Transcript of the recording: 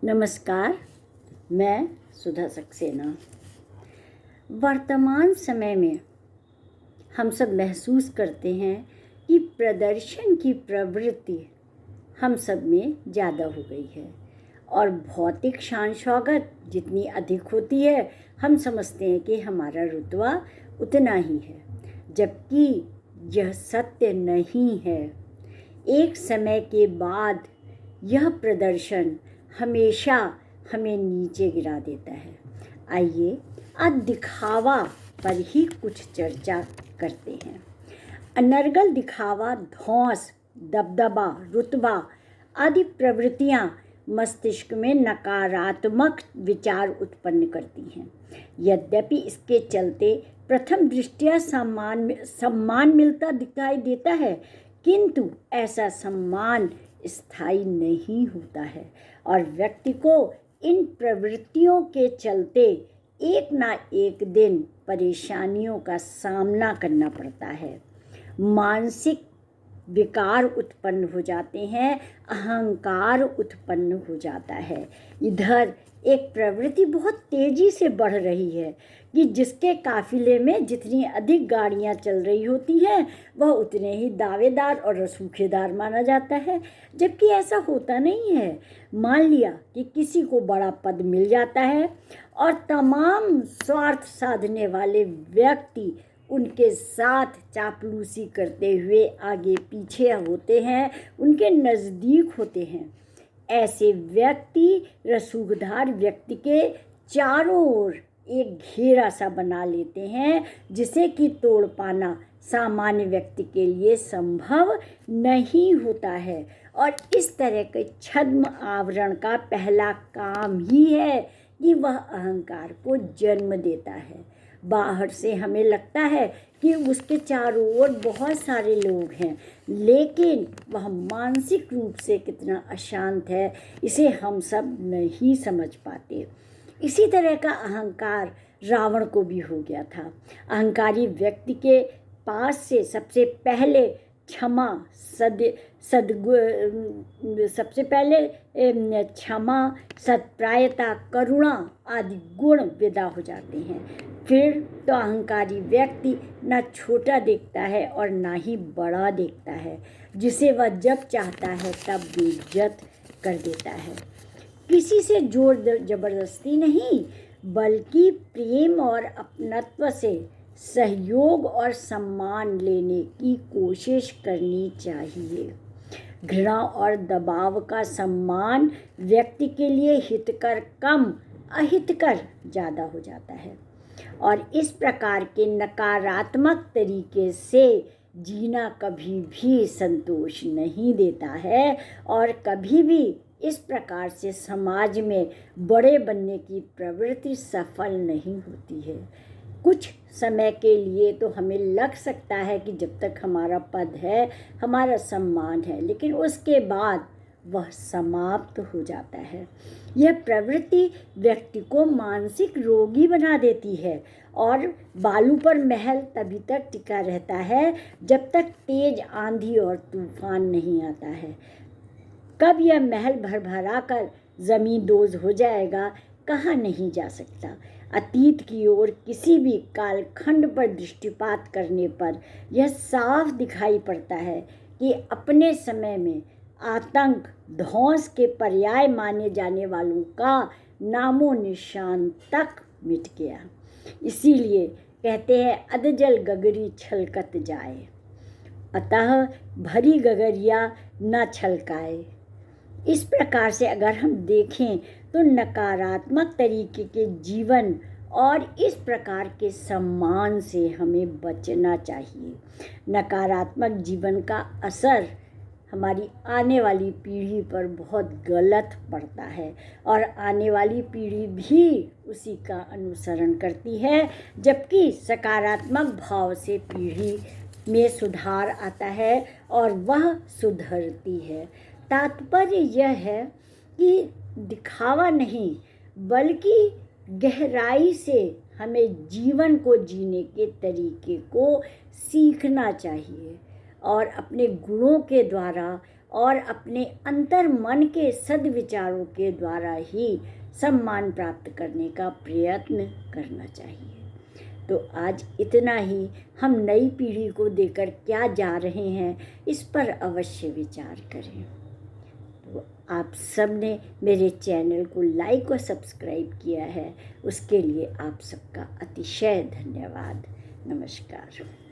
नमस्कार, मैं सुधा सक्सेना। वर्तमान समय में हम सब महसूस करते हैं कि प्रदर्शन की प्रवृत्ति हम सब में ज़्यादा हो गई है और भौतिक शान शौकत जितनी अधिक होती है, हम समझते हैं कि हमारा रुतबा उतना ही है, जबकि यह सत्य नहीं है। एक समय के बाद यह प्रदर्शन हमेशा हमें नीचे गिरा देता है। आइए आज दिखावा पर ही कुछ चर्चा करते हैं। अनर्गल दिखावा, धौंस, दबदबा, रुतबा आदि प्रवृत्तियां मस्तिष्क में नकारात्मक विचार उत्पन्न करती हैं। यद्यपि इसके चलते प्रथम दृष्टया सम्मान मिलता दिखाई देता है, किंतु ऐसा सम्मान स्थायी नहीं होता है और व्यक्ति को इन प्रवृत्तियों के चलते एक ना एक दिन परेशानियों का सामना करना पड़ता है। मानसिक विकार उत्पन्न हो जाते हैं, अहंकार उत्पन्न हो जाता है। इधर एक प्रवृत्ति बहुत तेजी से बढ़ रही है कि जिसके काफिले में जितनी अधिक गाड़ियां चल रही होती हैं, वह उतने ही दावेदार और रसूखेदार माना जाता है, जबकि ऐसा होता नहीं है। मान लिया कि किसी को बड़ा पद मिल जाता है और तमाम स्वार्थ साधने वाले व्यक्ति उनके साथ चापलूसी करते हुए आगे पीछे होते हैं, उनके नज़दीक होते हैं। ऐसे व्यक्ति रसूखदार व्यक्ति के चारों ओर एक घेरा सा बना लेते हैं, जिसे कि तोड़ पाना सामान्य व्यक्ति के लिए संभव नहीं होता है। और इस तरह के छद्म आवरण का पहला काम ही है कि वह अहंकार को जन्म देता है। बाहर से हमें लगता है कि उसके चारों ओर बहुत सारे लोग हैं, लेकिन वह मानसिक रूप से कितना अशांत है, इसे हम सब नहीं समझ पाते। इसी तरह का अहंकार रावण को भी हो गया था। अहंकारी व्यक्ति के पास से सबसे पहले क्षमा क्षमा, सत्प्रायता, करुणा आदि गुण विदा हो जाते हैं। फिर तो अहंकारी व्यक्ति ना छोटा देखता है और ना ही बड़ा देखता है, जिसे वह जब चाहता है तब बेइज्जत कर देता है। किसी से जोर जबरदस्ती नहीं, बल्कि प्रेम और अपनत्व से सहयोग और सम्मान लेने की कोशिश करनी चाहिए। घृणा और दबाव का सम्मान व्यक्ति के लिए हितकर कम, अहितकर ज़्यादा हो जाता है और इस प्रकार के नकारात्मक तरीके से जीना कभी भी संतोष नहीं देता है और कभी भी इस प्रकार से समाज में बड़े बनने की प्रवृत्ति सफल नहीं होती है। कुछ समय के लिए तो हमें लग सकता है कि जब तक हमारा पद है, हमारा सम्मान है, लेकिन उसके बाद वह समाप्त हो जाता है। यह प्रवृत्ति व्यक्ति को मानसिक रोगी बना देती है और बालू पर महल तभी तक टिका रहता है जब तक तेज आंधी और तूफान नहीं आता है। कब यह महल भरभरा कर ज़मींदोज़ हो जाएगा, कहा नहीं जा सकता। अतीत की ओर किसी भी कालखंड पर दृष्टिपात करने पर यह साफ दिखाई पड़ता है कि अपने समय में आतंक, धौंस के पर्याय माने जाने वालों का नामो निशान तक मिट गया। इसीलिए कहते हैं अधजल गगरी छलकत जाए, अतः भरी गगरिया न छलकाए। इस प्रकार से अगर हम देखें तो नकारात्मक तरीके के जीवन और इस प्रकार के सम्मान से हमें बचना चाहिए। नकारात्मक जीवन का असर हमारी आने वाली पीढ़ी पर बहुत गलत पड़ता है और आने वाली पीढ़ी भी उसी का अनुसरण करती है, जबकि सकारात्मक भाव से पीढ़ी में सुधार आता है और वह सुधरती है। तात्पर्य यह है कि दिखावा नहीं, बल्कि गहराई से हमें जीवन को जीने के तरीके को सीखना चाहिए और अपने गुणों के द्वारा और अपने अंतर मन के सद्विचारों के द्वारा ही सम्मान प्राप्त करने का प्रयत्न करना चाहिए। तो आज इतना ही। हम नई पीढ़ी को देकर क्या जा रहे हैं, इस पर अवश्य विचार करें। तो आप सब ने मेरे चैनल को लाइक और सब्सक्राइब किया है, उसके लिए आप सबका अतिशय धन्यवाद। नमस्कार।